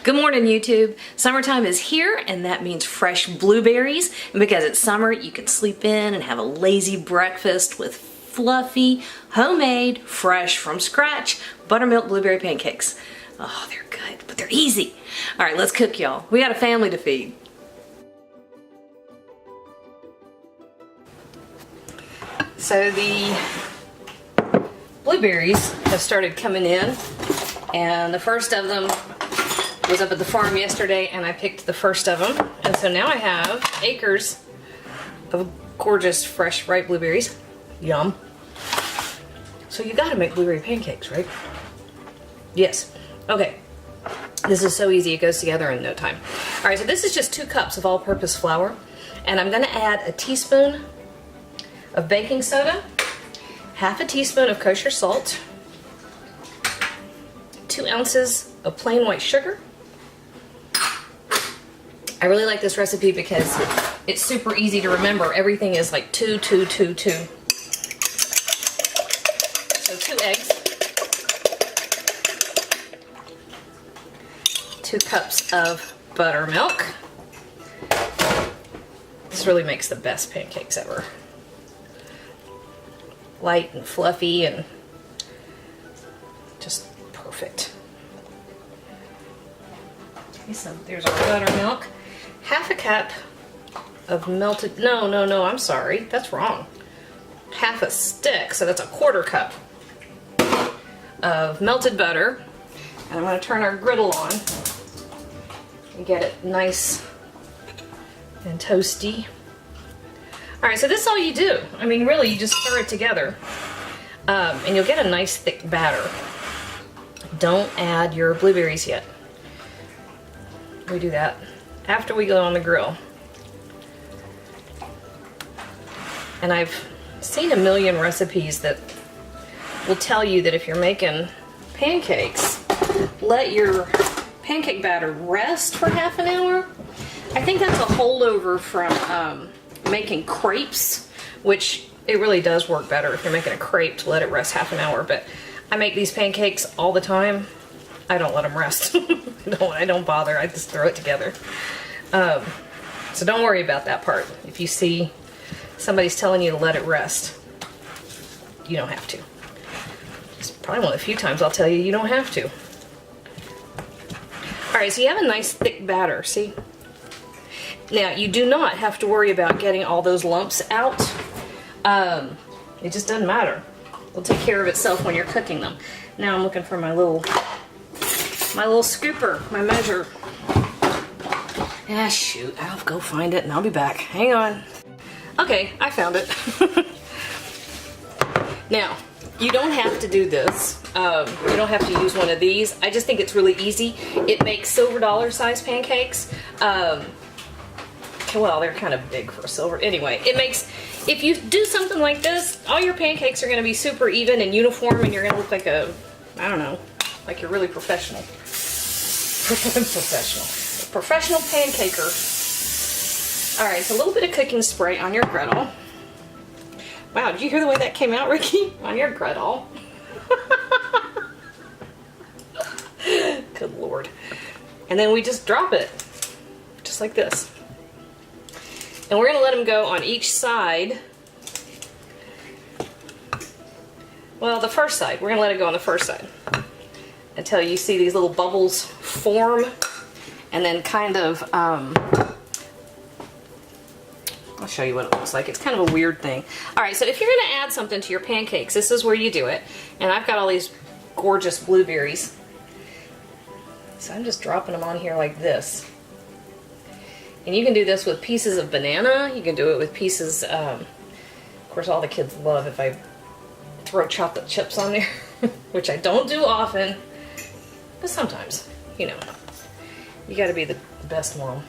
Good morning, YouTube. Summertime is here, and that means fresh blueberries. And because it's summer, you can sleep in and have a lazy breakfast with fluffy, homemade, fresh from scratch buttermilk blueberry pancakes. Oh, they're good, but they're easy. All right, let's cook, y'all. We got a family to feed. So the blueberries have started coming in, and the first of them was up at the farm yesterday, and I picked the first of them, and so now I have acres of gorgeous fresh ripe blueberries. Yum. So you gotta make blueberry pancakes, right? Yes. Okay. This is so easy, it goes together in no time. Alright, so this is just 2 cups of all-purpose flour, and I'm gonna add a teaspoon of baking soda, half a teaspoon of kosher salt, 2 ounces of plain white sugar. I really like this recipe because it's super easy to remember. Everything is like 2, 2, 2, 2. So 2 eggs, 2 cups of buttermilk. This really makes the best pancakes ever. Light and fluffy and just perfect. Okay, so there's our buttermilk. Half a cup of melted, no, I'm sorry, that's wrong. Half a stick, so that's a 1/4 cup of melted butter. And I'm going to turn our griddle on and get it nice and toasty. Alright, so this is all you do. I mean, really, you just stir it together. And you'll get a nice thick batter. Don't add your blueberries yet. We do that after we go on the grill. And I've seen a million recipes that will tell you that if you're making pancakes, let your pancake batter rest for half an hour. I think that's a holdover from making crepes, which it really does work better if you're making a crepe to let it rest half an hour, but I make these pancakes all the time. I don't let them rest. I don't bother, I just throw it together. So don't worry about that part. If you see somebody's telling you to let it rest, you don't have to. It's probably one of the few times I'll tell you you don't have to. Alright, so you have a nice thick batter, see? Now, you do not have to worry about getting all those lumps out. It just doesn't matter. It'll take care of itself when you're cooking them. Now I'm looking for my little scooper, my measure. Ah, shoot, I'll go find it and I'll be back. Hang on. Okay, I found it. Now, you don't have to do this. You don't have to use one of these. I just think it's really easy. It makes silver dollar size pancakes. Well, they're kind of big for silver. Anyway, it makes, if you do something like this, all your pancakes are going to be super even and uniform, and you're going to look like a, I don't know, like you're really professional. Professional pancaker. Alright, so a little bit of cooking spray on your griddle. Wow, did you hear the way that came out, Ricky? On your griddle. Good Lord. And then we just drop it. Just like this. And we're going to let them go on each side. Well, the first side. We're going to let it go on the first side. Until you see these little bubbles form. And then kind of, I'll show you what it looks like. It's kind of a weird thing. Alright, so if you're going to add something to your pancakes, this is where you do it. And I've got all these gorgeous blueberries. So I'm just dropping them on here like this. And you can do this with pieces of banana. You can do it with pieces, of course all the kids love if I throw chocolate chips on there, which I don't do often, but sometimes, you know, you gotta be the best mom.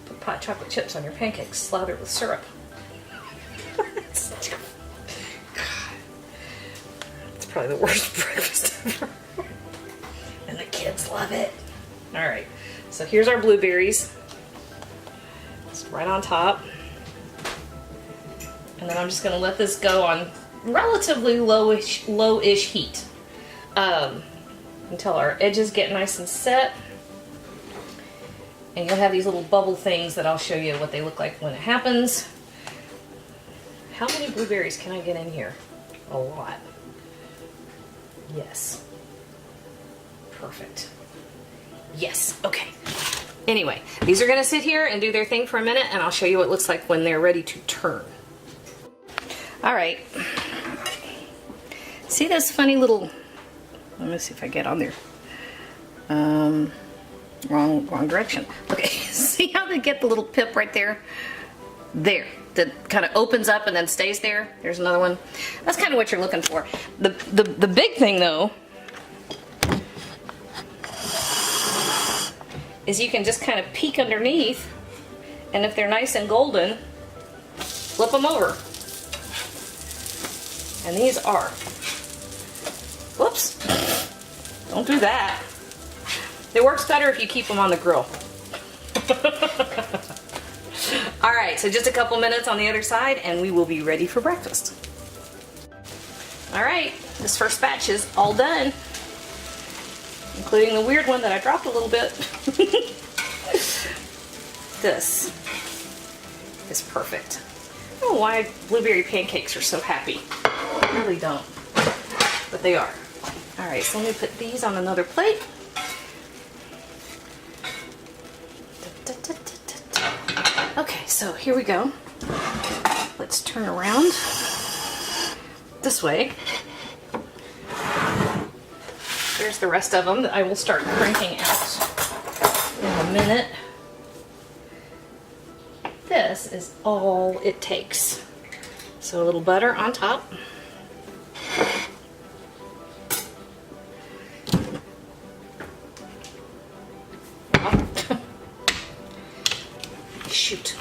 Put pot chocolate chips on your pancakes, slathered with syrup. It's probably the worst breakfast ever. And the kids love it. Alright, so here's our blueberries. It's right on top. And then I'm just going to let this go on relatively lowish heat until our edges get nice and set. And you'll have these little bubble things that I'll show you what they look like when it happens. How many blueberries can I get in here? A lot. Yes. Perfect. Yes, okay. Anyway, these are gonna sit here and do their thing for a minute, and I'll show you what it looks like when they're ready to turn. All right. See this funny little, let me see if I get on there. Wrong direction. Okay, see how they get the little pip right there? There, that kind of opens up and then stays there. There's another one. That's kind of what you're looking for. The big thing though is you can just kind of peek underneath, and if they're nice and golden, flip them over. And these are, whoops, don't do that. It works better if you keep them on the grill. All right, so just a couple minutes on the other side and we will be ready for breakfast. All right, this first batch is all done, including the weird one that I dropped a little bit. This is perfect. I don't know why blueberry pancakes are so happy. I really don't, but they are. All right, so let me put these on another plate. Okay, so here we go. Let's turn around this way. There's the rest of them that I will start cranking out in a minute. This is all it takes. So a little butter on top. Shoot.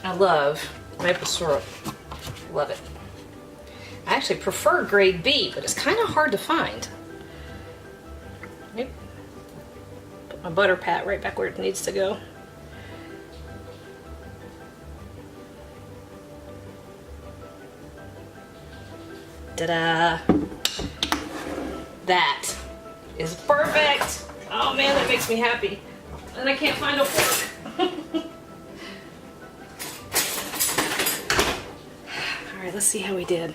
I love maple syrup. Love it. I actually prefer grade B, but it's kind of hard to find. Yep. Put my butter pat right back where it needs to go. Ta-da! That is perfect. Oh man, that makes me happy. And I can't find a fork. All right, let's see how we did.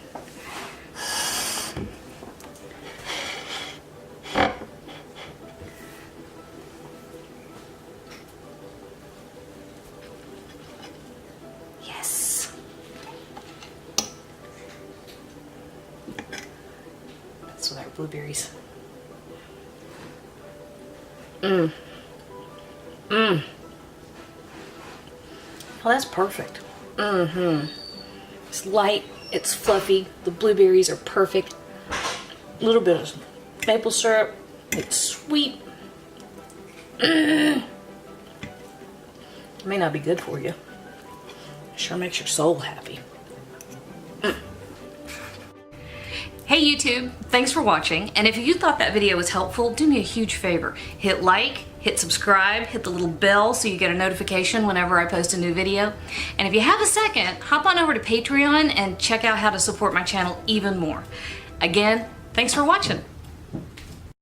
Yes. That's with our blueberries. Mmm. Mmm. Oh, that's perfect. Mm-hmm. It's light, it's fluffy, the blueberries are perfect. A little bit of maple syrup, it's sweet. It may not be good for you. It sure makes your soul happy. Hey YouTube, thanks for watching, and if you thought that video was helpful, do me a huge favor. Hit like, hit subscribe, hit the little bell so you get a notification whenever I post a new video. And if you have a second, hop on over to Patreon and check out how to support my channel even more. Again, thanks for watching.